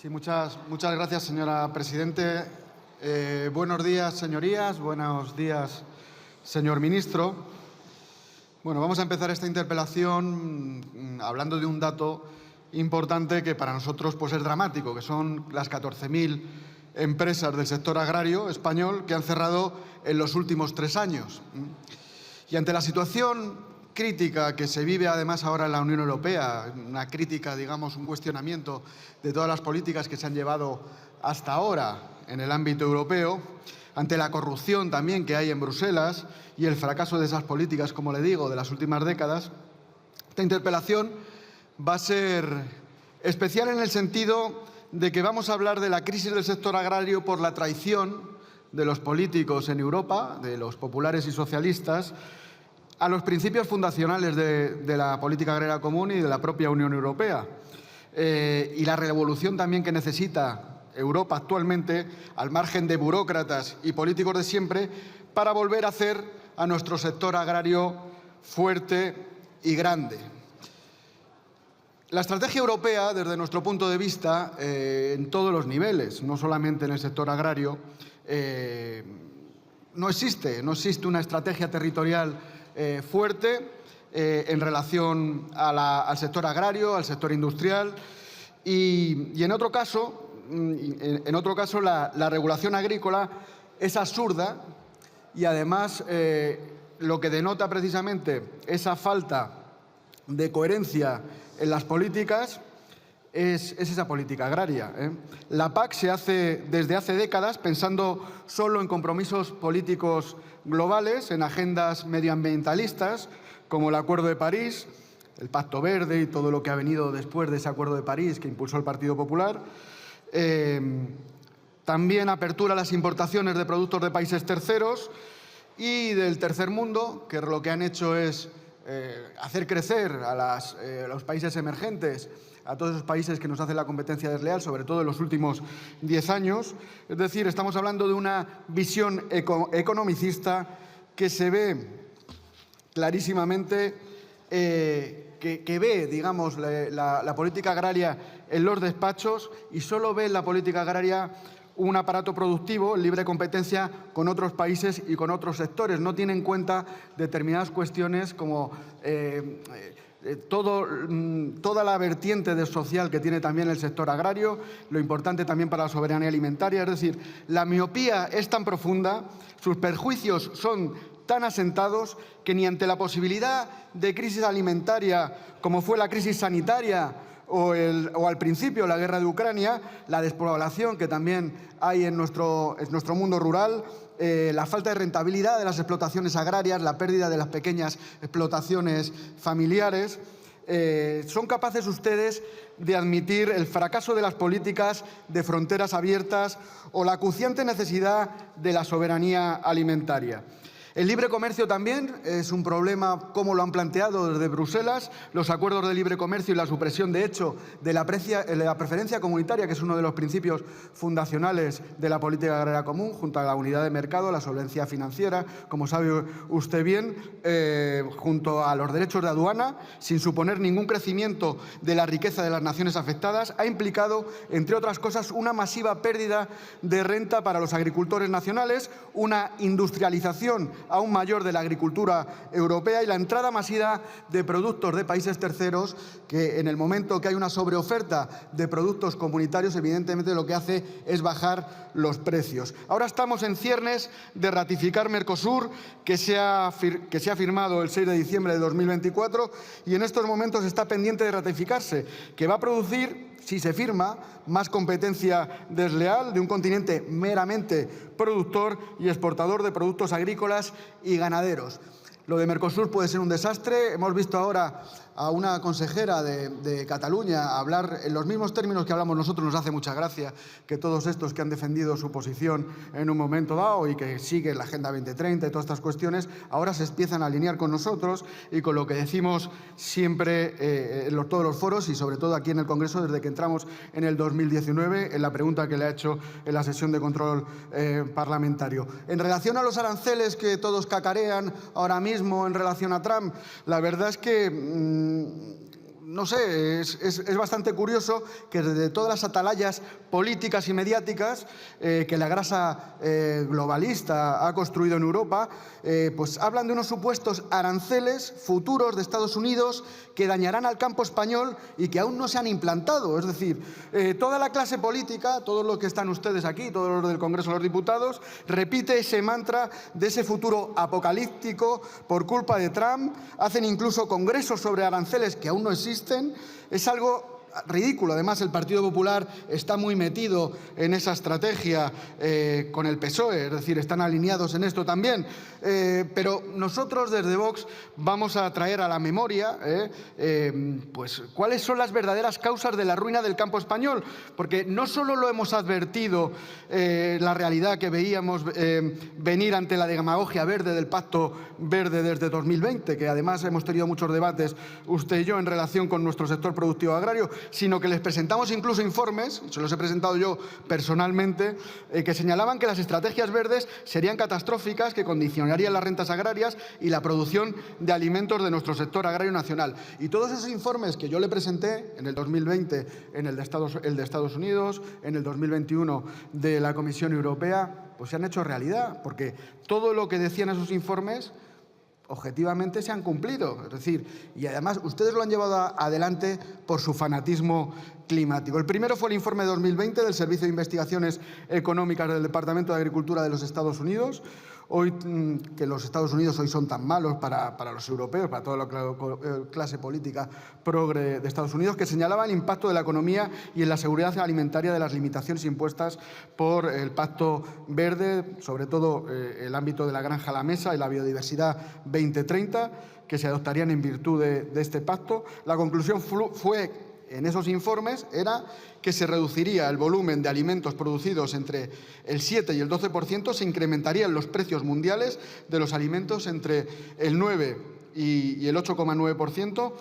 Sí, muchas gracias, señora presidente. Buenos días, señorías. Buenos días, señor ministro. Bueno, vamos a empezar esta interpelación hablando de un dato importante que para nosotros pues, es dramático, que son las 14.000 empresas del sector agrario español que han cerrado en los últimos 3 años. Y ante la situación crítica que se vive además ahora en la Unión Europea, una crítica, digamos, un cuestionamiento de todas las políticas que se han llevado hasta ahora en el ámbito europeo, ante la corrupción también que hay en Bruselas y el fracaso de esas políticas, como le digo, de las últimas décadas, esta interpelación va a ser especial en el sentido de que vamos a hablar de la crisis del sector agrario por la traición de los políticos en Europa, de los populares y socialistas, a los principios fundacionales de la política agraria común y de la propia Unión Europea. Y la revolución también que necesita Europa actualmente, al margen de burócratas y políticos de siempre, para volver a hacer a nuestro sector agrario fuerte y grande. La estrategia europea, desde nuestro punto de vista, en todos los niveles, no solamente en el sector agrario, no existe una estrategia territorial fuerte en relación al sector agrario, al sector industrial y en otro caso la regulación agrícola es absurda y además lo que denota precisamente esa falta de coherencia en las políticas es esa política agraria. La PAC se hace desde hace décadas pensando solo en compromisos políticos globales, en agendas medioambientalistas, como el Acuerdo de París, el Pacto Verde y todo lo que ha venido después de ese Acuerdo de París que impulsó el Partido Popular. También apertura a las importaciones de productos de países terceros y del tercer mundo, que lo que han hecho es hacer crecer a los países emergentes, a todos esos países que nos hacen la competencia desleal, sobre todo en los últimos 10 años. Es decir, estamos hablando de una visión economicista que se ve clarísimamente, que ve, digamos, la política agraria en los despachos y solo ve en la política agraria un aparato productivo en libre competencia con otros países y con otros sectores. No tiene en cuenta determinadas cuestiones como toda la vertiente social que tiene también el sector agrario, lo importante también para la soberanía alimentaria. Es decir, la miopía es tan profunda, sus perjuicios son tan asentados que ni ante la posibilidad de crisis alimentaria, como fue la crisis sanitaria o al principio la guerra de Ucrania, la despoblación que también hay en nuestro mundo rural, la falta de rentabilidad de las explotaciones agrarias, la pérdida de las pequeñas explotaciones familiares, son capaces ustedes de admitir el fracaso de las políticas de fronteras abiertas o la acuciante necesidad de la soberanía alimentaria. El libre comercio también es un problema, como lo han planteado desde Bruselas, los acuerdos de libre comercio y la supresión, de hecho, de la preferencia comunitaria, que es uno de los principios fundacionales de la política agraria común, junto a la unidad de mercado, la solvencia financiera, como sabe usted bien, junto a los derechos de aduana, sin suponer ningún crecimiento de la riqueza de las naciones afectadas, ha implicado, entre otras cosas, una masiva pérdida de renta para los agricultores nacionales, una industrialización aún mayor de la agricultura europea y la entrada masiva de productos de países terceros que en el momento que hay una sobreoferta de productos comunitarios evidentemente lo que hace es bajar los precios. Ahora estamos en ciernes de ratificar Mercosur que se ha firmado el 6 de diciembre de 2024 y en estos momentos está pendiente de ratificarse, que va a producir, si se firma, más competencia desleal de un continente meramente productor y exportador de productos agrícolas y ganaderos. Lo de Mercosur puede ser un desastre. Hemos visto ahora a una consejera de Cataluña hablar en los mismos términos que hablamos nosotros. Nos hace mucha gracia que todos estos que han defendido su posición en un momento dado y que siguen la Agenda 2030 y todas estas cuestiones, ahora se empiezan a alinear con nosotros y con lo que decimos siempre en todos los foros y sobre todo aquí en el Congreso desde que entramos en el 2019 en la pregunta que le ha hecho en la sesión de control parlamentario. En relación a los aranceles que todos cacarean ahora mismo en relación a Trump, la verdad es que no sé, es bastante curioso que desde todas las atalayas políticas y mediáticas que la grasa globalista ha construido en Europa, pues hablan de unos supuestos aranceles futuros de Estados Unidos que dañarán al campo español y que aún no se han implantado. Es decir, toda la clase política, todos los que están ustedes aquí, todos los del Congreso de los Diputados, repite ese mantra de ese futuro apocalíptico por culpa de Trump. Hacen incluso congresos sobre aranceles que aún no existen. Es algo ridículo. Además, el Partido Popular está muy metido en esa estrategia con el PSOE, es decir, están alineados en esto también. Pero nosotros desde Vox vamos a traer a la memoria pues cuáles son las verdaderas causas de la ruina del campo español, porque no solo lo hemos advertido la realidad que veíamos venir ante la demagogia verde del Pacto Verde desde 2020, que además hemos tenido muchos debates usted y yo en relación con nuestro sector productivo agrario, sino que les presentamos incluso informes, se los he presentado yo personalmente, que señalaban que las estrategias verdes serían catastróficas, que condicionarían las rentas agrarias y la producción de alimentos de nuestro sector agrario nacional. Y todos esos informes que yo le presenté en el 2020, en el de Estados Unidos, en el 2021 de la Comisión Europea, pues se han hecho realidad, porque todo lo que decían esos informes objetivamente se han cumplido. Es decir, y además ustedes lo han llevado adelante por su fanatismo climático. El primero fue el informe de 2020 del Servicio de Investigaciones Económicas del Departamento de Agricultura de los Estados Unidos. Hoy, que los Estados Unidos hoy son tan malos para los europeos, para toda la clase política progre de Estados Unidos, que señalaba el impacto de la economía y en la seguridad alimentaria de las limitaciones impuestas por el Pacto Verde, sobre todo el ámbito de la granja a la mesa y la biodiversidad 2030, que se adoptarían en virtud de este pacto. La conclusión fue en esos informes era que se reduciría el volumen de alimentos producidos entre el 7 y el 12%, se incrementarían los precios mundiales de los alimentos entre el 9 y el 8,9%,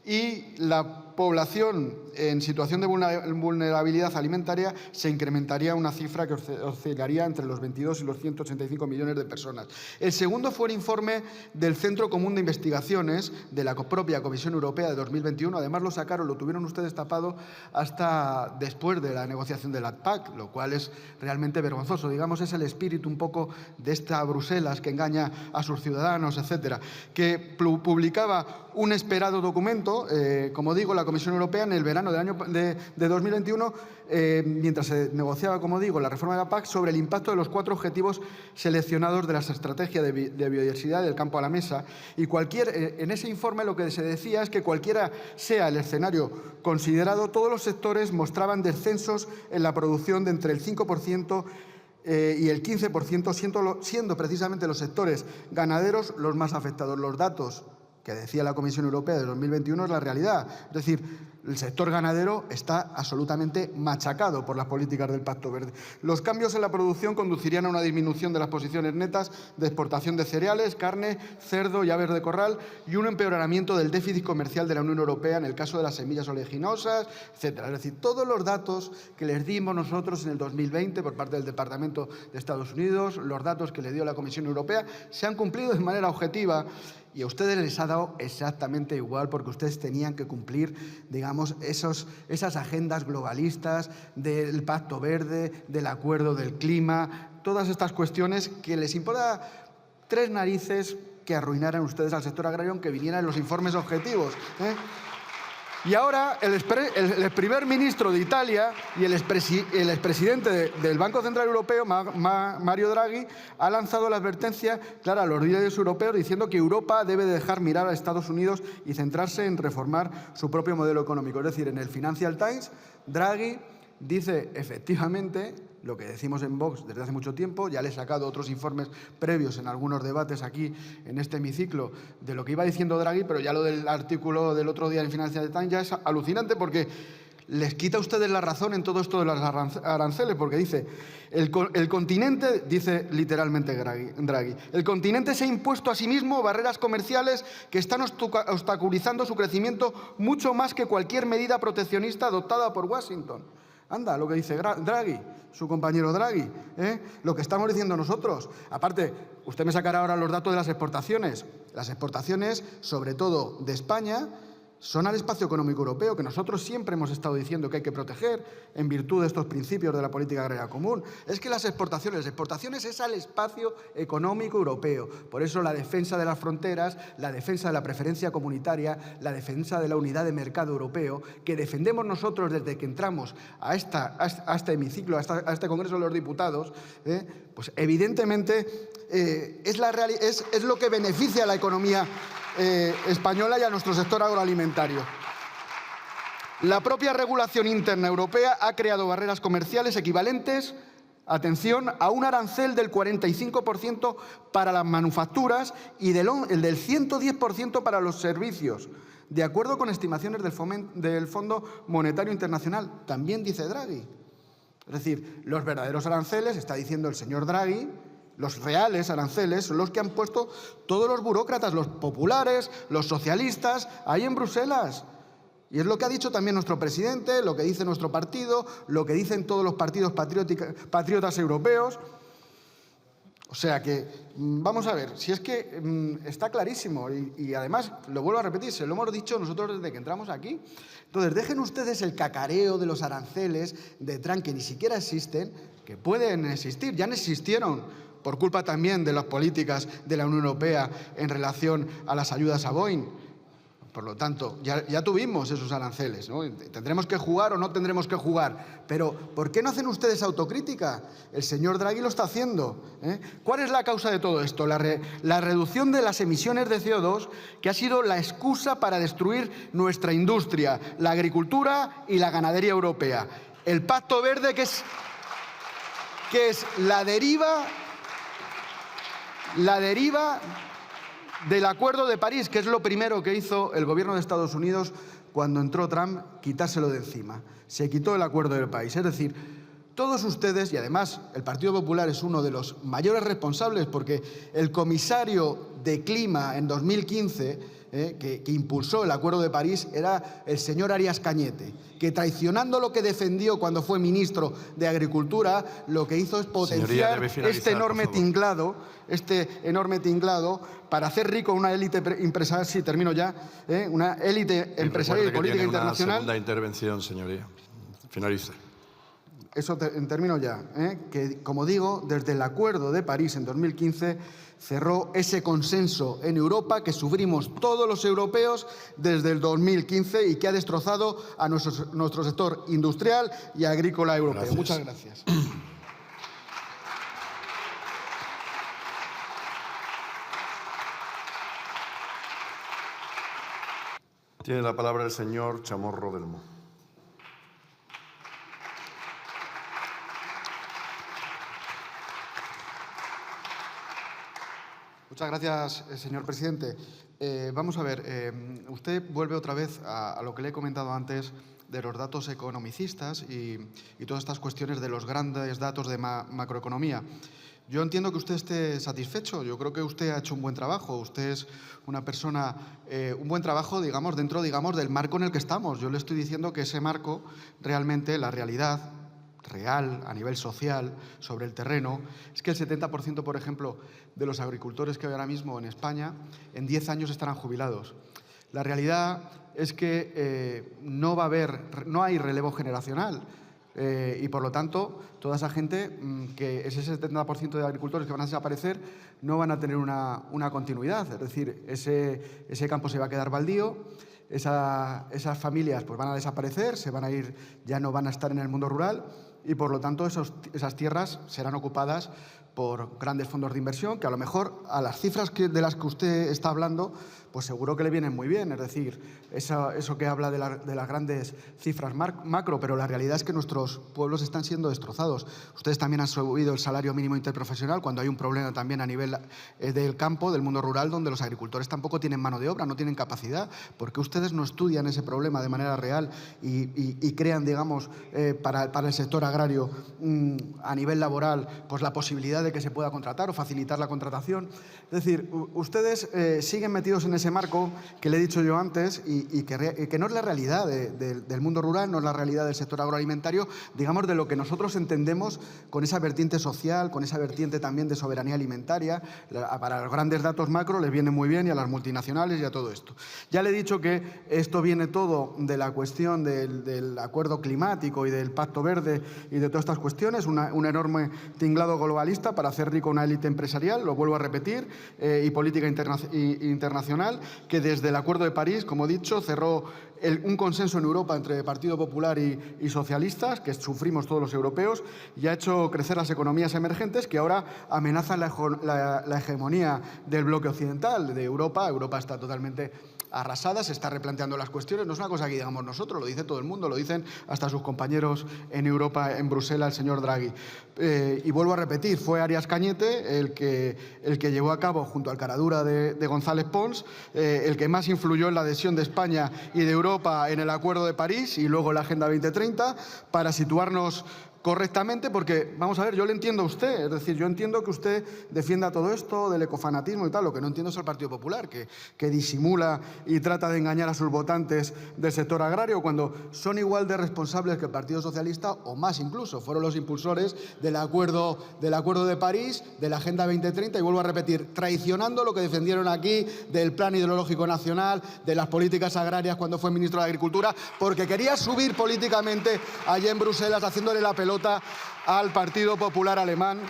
y la población en situación de vulnerabilidad alimentaria se incrementaría una cifra que oscilaría entre los 22 y los 185 millones de personas. El segundo fue el informe del Centro Común de Investigaciones de la propia Comisión Europea de 2021. Además lo tuvieron ustedes tapado hasta después de la negociación de la PAC, lo cual es realmente vergonzoso. Digamos, es el espíritu un poco de esta Bruselas que engaña a sus ciudadanos, etcétera, que publicaba un esperado documento, como digo, la Comisión Europea en el verano de 2021, mientras se negociaba, como digo, la reforma de la PAC, sobre el impacto de los 4 objetivos seleccionados de las estrategias de biodiversidad del campo a la mesa. Y en ese informe lo que se decía es que cualquiera sea el escenario considerado, todos los sectores mostraban descensos en la producción de entre el 5% y el 15%, siendo precisamente los sectores ganaderos los más afectados. Los datos que decía la Comisión Europea de 2021 es la realidad. Es decir, el sector ganadero está absolutamente machacado por las políticas del Pacto Verde. Los cambios en la producción conducirían a una disminución de las posiciones netas de exportación de cereales, carne, cerdo y aves de corral, y un empeoramiento del déficit comercial de la Unión Europea en el caso de las semillas oleaginosas, etcétera. Es decir, todos los datos que les dimos nosotros en el 2020 por parte del Departamento de Estados Unidos, los datos que le dio la Comisión Europea, se han cumplido de manera objetiva. Y a ustedes les ha dado exactamente igual, porque ustedes tenían que cumplir, digamos, esas agendas globalistas del Pacto Verde, del Acuerdo del Clima, todas estas cuestiones que les importa 3 narices que arruinaran ustedes al sector agrario, aunque vinieran los informes objetivos, ¿eh? Y ahora el primer ministro de Italia y el expresidente del Banco Central Europeo, Mario Draghi, ha lanzado la advertencia clara a los líderes europeos diciendo que Europa debe dejar mirar a Estados Unidos y centrarse en reformar su propio modelo económico. Es decir, en el Financial Times, Draghi dice efectivamente lo que decimos en Vox desde hace mucho tiempo. Ya le he sacado otros informes previos en algunos debates aquí en este hemiciclo de lo que iba diciendo Draghi, pero ya lo del artículo del otro día en Financial Times ya es alucinante, porque les quita a ustedes la razón en todo esto de las aranceles, porque dice, el continente, dice literalmente Draghi, el continente se ha impuesto a sí mismo barreras comerciales que están obstaculizando su crecimiento mucho más que cualquier medida proteccionista adoptada por Washington. Anda, lo que dice Draghi, su compañero Draghi, lo que estamos diciendo nosotros. Aparte, usted me sacará ahora los datos de las exportaciones. Las exportaciones, sobre todo de España, son al espacio económico europeo, que nosotros siempre hemos estado diciendo que hay que proteger en virtud de estos principios de la política agraria común. Es que las exportaciones es al espacio económico europeo. Por eso la defensa de las fronteras, la defensa de la preferencia comunitaria, la defensa de la unidad de mercado europeo, que defendemos nosotros desde que entramos a este hemiciclo, a este Congreso de los Diputados, pues evidentemente es lo que beneficia a la economía española y a nuestro sector agroalimentario. La propia regulación interna europea ha creado barreras comerciales equivalentes, atención, a un arancel del 45% para las manufacturas y del 110% para los servicios, de acuerdo con estimaciones del Fondo Monetario Internacional. También dice Draghi. Es decir, los verdaderos aranceles, está diciendo el señor Draghi, los reales aranceles son los que han puesto todos los burócratas, los populares, los socialistas, ahí en Bruselas. Y es lo que ha dicho también nuestro presidente, lo que dice nuestro partido, lo que dicen todos los partidos patriotas europeos. O sea que, vamos a ver, si es que está clarísimo y además, lo vuelvo a repetir, se lo hemos dicho nosotros desde que entramos aquí. Entonces, dejen ustedes el cacareo de los aranceles de Trump, que ni siquiera existen, que pueden existir, ya no existieron, por culpa también de las políticas de la Unión Europea en relación a las ayudas a Boeing. Por lo tanto, ya tuvimos esos aranceles, ¿no? ¿Tendremos que jugar o no tendremos que jugar? Pero, ¿por qué no hacen ustedes autocrítica? El señor Draghi lo está haciendo. ¿Cuál es la causa de todo esto? La reducción de las emisiones de CO2, que ha sido la excusa para destruir nuestra industria, la agricultura y la ganadería europea. El Pacto Verde, que es la deriva del Acuerdo de París, que es lo primero que hizo el gobierno de Estados Unidos cuando entró Trump, quitárselo de encima. Se quitó el Acuerdo de París. Es decir, todos ustedes, y además el Partido Popular es uno de los mayores responsables, porque el comisario de Clima en 2015, que impulsó el Acuerdo de París, era el señor Arias Cañete, que traicionando lo que defendió cuando fue ministro de Agricultura, lo que hizo es potenciar este enorme tinglado para hacer rico una élite empresarial, sí, termino ya, una élite empresarial y política internacional. Segunda intervención, señoría. Finalice. Eso termino ya, que, como digo, desde el Acuerdo de París en 2015 cerró ese consenso en Europa que sufrimos todos los europeos desde el 2015 y que ha destrozado a nuestro sector industrial y agrícola europeo. Gracias. Muchas gracias. Tiene la palabra el señor Chamorro del Mo. Muchas gracias, señor presidente. Vamos a ver, usted vuelve otra vez a lo que le he comentado antes de los datos economicistas y todas estas cuestiones de los grandes datos de macroeconomía. Yo entiendo que usted esté satisfecho. Yo creo que usted ha hecho un buen trabajo. Usted es una persona, un buen trabajo, digamos, dentro, digamos, del marco en el que estamos. Yo le estoy diciendo que ese marco, realmente, la realidad real, a nivel social, sobre el terreno, es que el 70%, por ejemplo, de los agricultores que hay ahora mismo en España, en 10 años estarán jubilados. La realidad es que no hay relevo generacional. Y, por lo tanto, toda esa gente, que ese 70% de agricultores que van a desaparecer, no van a tener una continuidad. Es decir, ese campo se va a quedar baldío, esas familias pues van a desaparecer, se van a ir, ya no van a estar en el mundo rural y, por lo tanto, esas tierras serán ocupadas por grandes fondos de inversión que, a lo mejor, a las cifras de las que usted está hablando, pues seguro que le vienen muy bien. Es decir, eso que habla de las grandes cifras macro, pero la realidad es que nuestros pueblos están siendo destrozados. Ustedes también han subido el salario mínimo interprofesional cuando hay un problema también a nivel del campo, del mundo rural, donde los agricultores tampoco tienen mano de obra, no tienen capacidad. ¿Por qué ustedes no estudian ese problema de manera real y crean, digamos, para el sector agrario a nivel laboral, pues la posibilidad de que se pueda contratar o facilitar la contratación. Es decir, ustedes siguen metidos en ese marco que le he dicho yo antes y que no es la realidad del mundo rural, no es la realidad del sector agroalimentario, digamos, de lo que nosotros entendemos con esa vertiente social, con esa vertiente también de soberanía alimentaria. Para los grandes datos macro les viene muy bien, y a las multinacionales y a todo esto. Ya le he dicho que esto viene todo de la cuestión del acuerdo climático y del Pacto Verde y de todas estas cuestiones, un enorme tinglado globalista para hacer rico una élite empresarial, lo vuelvo a repetir, y política internacional, que desde el Acuerdo de París, como he dicho, cerró un consenso en Europa entre Partido Popular y socialistas, que sufrimos todos los europeos, y ha hecho crecer las economías emergentes que ahora amenazan la hegemonía del bloque occidental de Europa. Europa está totalmente arrasada, se está replanteando las cuestiones. No es una cosa que digamos nosotros, lo dice todo el mundo, lo dicen hasta sus compañeros en Europa, en Bruselas, el señor Draghi. Y vuelvo a repetir, fue Arias Cañete el que llevó a cabo, junto al caradura de González Pons, el que más influyó en la adhesión de España y de Europa en el Acuerdo de París y luego en la Agenda 2030, para situarnos correctamente, porque, vamos a ver, yo le entiendo a usted, es decir, yo entiendo que usted defienda todo esto del ecofanatismo y tal, lo que no entiendo es el Partido Popular, que disimula y trata de engañar a sus votantes del sector agrario, cuando son igual de responsables que el Partido Socialista, o más incluso, fueron los impulsores del Acuerdo de París, de la Agenda 2030, y vuelvo a repetir, traicionando lo que defendieron aquí del Plan Hidrológico Nacional, de las políticas agrarias cuando fue ministro de Agricultura, porque quería subir políticamente allá en Bruselas, haciéndole la pelota al Partido Popular alemán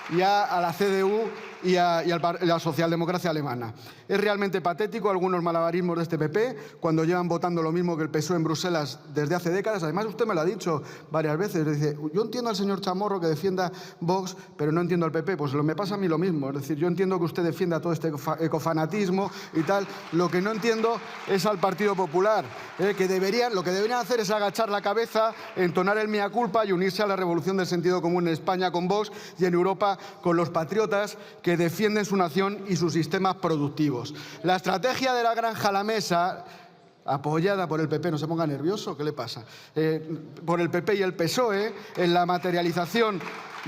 y a la CDU y a la socialdemocracia alemana. Es realmente patético algunos malabarismos de este PP cuando llevan votando lo mismo que el PSOE en Bruselas desde hace décadas. Además, usted me lo ha dicho varias veces. Dice, yo entiendo al señor Chamorro que defienda Vox, pero no entiendo al PP. Pues me pasa a mí lo mismo. Es decir, yo entiendo que usted defienda todo este ecofanatismo y tal. Lo que no entiendo es al Partido Popular, lo que deberían hacer es agachar la cabeza, entonar el mea culpa y unirse a la revolución del sentido común en España con Vox y en Europa con los patriotas que defienden su nación y sus sistemas productivos. La estrategia de la granja a la mesa, apoyada por el PP, no se ponga nervioso, ¿qué le pasa? Por el PP y el PSOE, en la materialización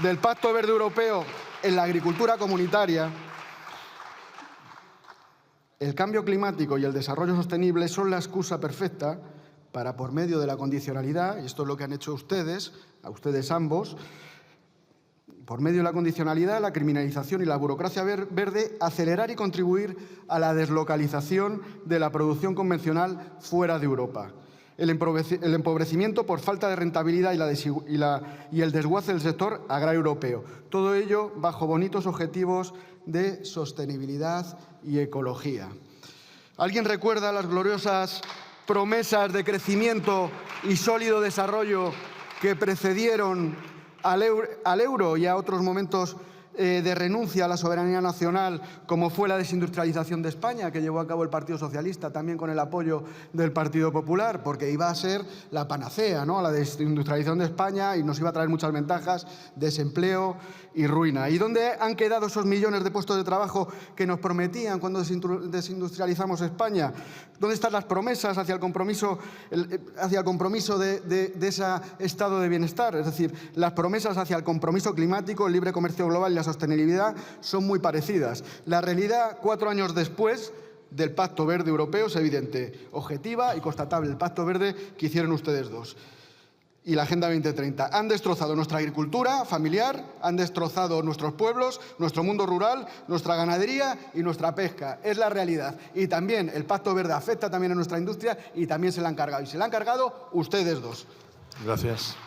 del Pacto Verde Europeo en la agricultura comunitaria, el cambio climático y el desarrollo sostenible son la excusa perfecta para, por medio de la condicionalidad, y esto es lo que han hecho ustedes, a ustedes ambos, por medio de la condicionalidad, la criminalización y la burocracia verde, acelerar y contribuir a la deslocalización de la producción convencional fuera de Europa. El empobrecimiento por falta de rentabilidad y el desguace del sector agrario europeo. Todo ello bajo bonitos objetivos de sostenibilidad y ecología. ¿Alguien recuerda las gloriosas promesas de crecimiento y sólido desarrollo que precedieron al euro y a otros momentos de renuncia a la soberanía nacional, como fue la desindustrialización de España, que llevó a cabo el Partido Socialista, también con el apoyo del Partido Popular, porque iba a ser la panacea, ¿no?, a la desindustrialización de España, y nos iba a traer muchas ventajas, desempleo y ruina? ¿Y dónde han quedado esos millones de puestos de trabajo que nos prometían cuando desindustrializamos España? ¿Dónde están las promesas hacia el compromiso de ese estado de bienestar? Es decir, las promesas hacia el compromiso climático, el libre comercio global y la sostenibilidad son muy parecidas. La realidad, 4 años después del Pacto Verde Europeo, es evidente, objetiva y constatable. El Pacto Verde que hicieron ustedes dos y la Agenda 2030 han destrozado nuestra agricultura familiar, han destrozado nuestros pueblos, nuestro mundo rural, nuestra ganadería y nuestra pesca. Es la realidad. Y también el Pacto Verde afecta también a nuestra industria y también se la han cargado. Y se la han cargado ustedes dos. Gracias.